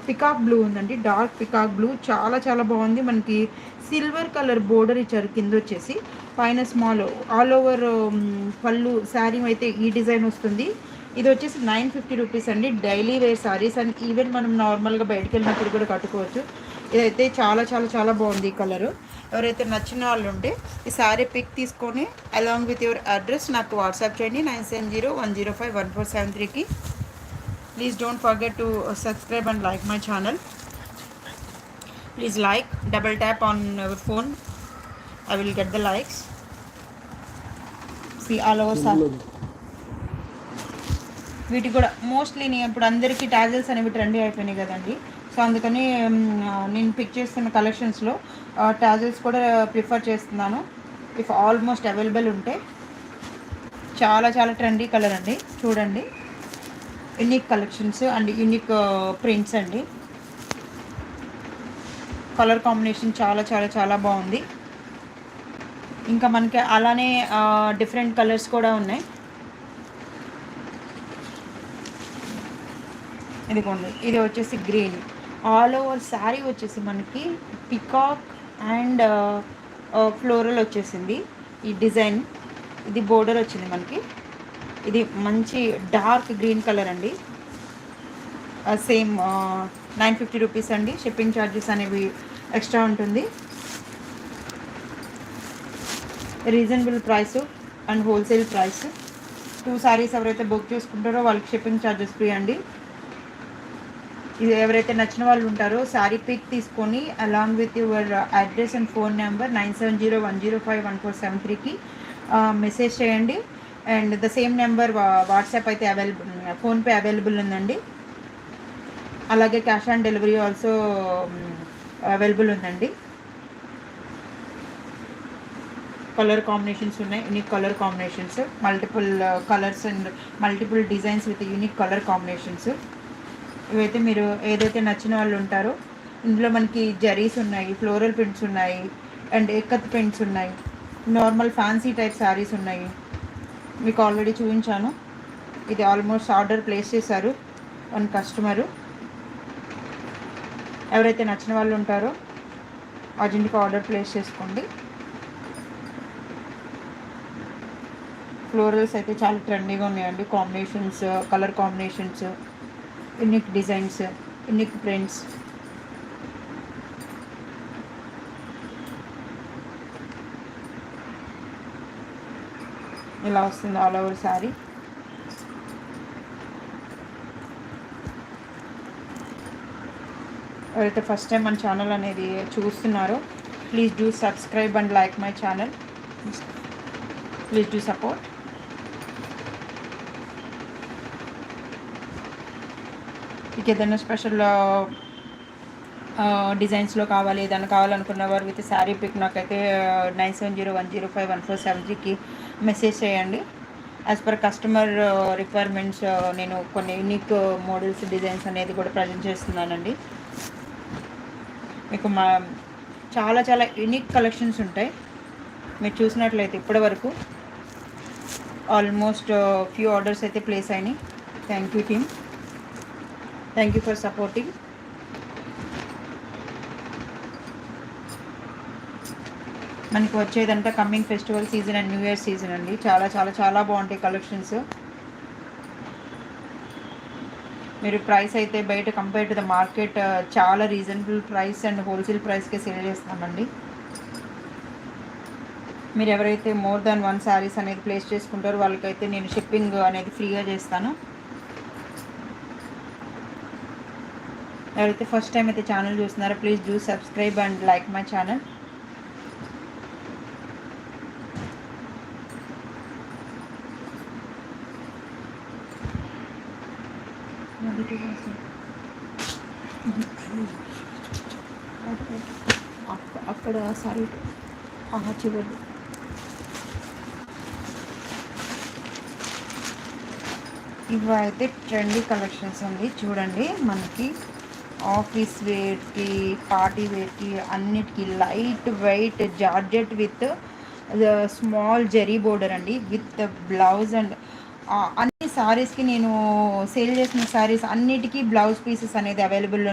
Peacock blue ఉందండి, dark peacock blue, చాలా చాలా బాగుంది. మనకి సిల్వర్ కలర్ బోర్డర్ ఇచ్చారు కింద వచ్చేసి, పైన స్మాల్ ఆల్ ఓవర్ పళ్ళు శారీ అయితే ఈ డిజైన్ వస్తుంది. ఇది వచ్చేసి 950 రూపీస్ అండి. Daily wear saris and even మనం నార్మల్గా బయటకు వెళ్ళినప్పుడు కూడా కట్టుకోవచ్చు. ఇదైతే చాలా చాలా చాలా బాగుంది ఈ కలరు. ఎవరైతే నచ్చిన వాళ్ళు ఉంటే ఈ శారీ పిక్ తీసుకొని అలాంగ్ విత్ యువర్ అడ్రస్ నాకు వాట్సాప్ చేయండి 9701051473కి. Please don't forget to subscribe and like my channel. Please like, double tap on your phone, I will get the likes. See all over వీటికి కూడా మోస్ట్లీ నేను ఇప్పుడు అందరికీ tassels అనేవి trendy అయిపోయినాయి కదండి. సో అందుకని నేను పిక్ చేస్తున్న కలెక్షన్స్లో టాజల్స్ కూడా ప్రిఫర్ చేస్తున్నాను. ఇఫ్ ఆల్మోస్ట్ అవైలబుల్ ఉంటే చాలా చాలా ట్రెండీ కలర్ అండి. చూడండి, unique collections and unique prints అండి. కలర్ కాంబినేషన్ చాలా చాలా చాలా బాగుంది. ఇంకా మనకి అలానే డిఫరెంట్ కలర్స్ కూడా ఉన్నాయి. ఇదిగోండి, ఇది వచ్చేసి గ్రీన్. ఆల్ ఓవర్ శారీ వచ్చేసి మనకి పికాక్ అండ్ ఫ్లోరల్ వచ్చేసింది ఈ డిజైన్. ఇది బోర్డర్ వచ్చింది మనకి. ఇది మంచి డార్క్ గ్రీన్ కలర్ అండి. సేమ్ 950 రూపీస్ అండి. షిప్పింగ్ ఛార్జెస్ అనేవి ఎక్స్ట్రా ఉంటుంది. Reasonable price and wholesale price. 2 saris ఎవరైతే బుక్ చేసుకుంటారో వాళ్ళకి షిప్పింగ్ ఛార్జెస్ ఫ్రీ అండి. ఇది ఎవరైతే నచ్చిన వాళ్ళు ఉంటారో శారీ పిక్ తీసుకొని along with your address and phone number 9701051473కి మెసేజ్ చేయండి. And the same number WhatsApp అయితే అవైలబుల్, ఫోన్పే అవైలబుల్ ఉందండి. అలాగే cash on delivery also available ఉందండి. కలర్ కాంబినేషన్స్ ఉన్నాయి, unique colour combinations, multiple colours and multiple designs with unique colour combinations. ఇవైతే మీరు ఏదైతే నచ్చిన వాళ్ళు ఉంటారో ఇందులో మనకి జరీస్ ఉన్నాయి, ఫ్లోరల్ ప్రింట్స్ ఉన్నాయి, అండ్ ఎక్కత్ ప్రింట్స్ ఉన్నాయి, నార్మల్ ఫ్యాన్సీ టైప్ శారీస్ ఉన్నాయి. మీకు ఆల్రెడీ చూపించాను. ఇది ఆల్మోస్ట్ ఆర్డర్ ప్లేస్ చేశారు వన్ కస్టమరు. ఎవరైతే నచ్చిన వాళ్ళు ఉంటారో అర్జెంట్గా ఆర్డర్ ప్లేస్ చేసుకోండి. ఫ్లోరల్స్ అయితే చాలా ట్రెండీగా ఉన్నాయండి. Combinations, colour combinations, unique designs, unique prints. ఇలా వస్తుంది ఆల్ ఓవర్ శారీ. ఎవరైతే ఫస్ట్ టైం మన ఛానల్ అనేది చూస్తున్నారో please do subscribe and like my channel. Please do support. మీకు ఏదైనా స్పెషల్ డిజైన్స్లో కావాలి, ఏదైనా కావాలనుకున్న వారు విత్ శారీ పిక్ నాకైతే 9701051473కి మెసేజ్ చేయండి. యాజ్ పర్ కస్టమర్ రిక్వైర్మెంట్స్ నేను కొన్ని యూనిక్ మోడల్స్, డిజైన్స్ అనేది కూడా ప్రజెంట్ చేస్తున్నానండి. మీకు చాలా చాలా యూనిక్ కలెక్షన్స్ ఉంటాయి. మీరు చూసినట్లయితే ఇప్పటి వరకు ఆల్మోస్ట్ ఫ్యూ ఆర్డర్స్ అయితే ప్లేస్ అయినాయి. Thank you team, thank you for supporting. మనకి వచ్చేదంతా coming festival season and new year season అండి. చాలా చాలా చాలా బాగుంటాయి కలెక్షన్స్. మీరు ప్రైస్ అయితే బయట కంపేర్ టు ద మార్కెట్ చాలా రీజనబుల్ ప్రైస్ అండ్ హోల్సేల్ ప్రైస్కే సేల్ చేస్తామండి. మీరు ఎవరైతే మోర్ దాన్ 1 శారీస్ అనేది ప్లేస్ చేసుకుంటారో వాళ్ళకైతే నేను షిప్పింగ్ అనేది ఫ్రీగా చేస్తాను. ఎవరైతే ఫస్ట్ టైం అయితే ఛానల్ చూస్తున్నారో please do subscribe and like my channel. అక్కడ సారీ చివరి ఇవి అయితే ట్రెండీ కలెక్షన్స్ అండి. చూడండి, మనకి ఆఫీస్ వేర్కి, పార్టీ వేర్కి అన్నిటికీ light weight georgette with small zari border అండి, విత్ బ్లౌజ్. అండ్ అన్ని సారీస్కి నేను సేల్ చేసిన సారీస్ అన్నిటికీ బ్లౌజ్ పీసెస్ అనేది అవైలబుల్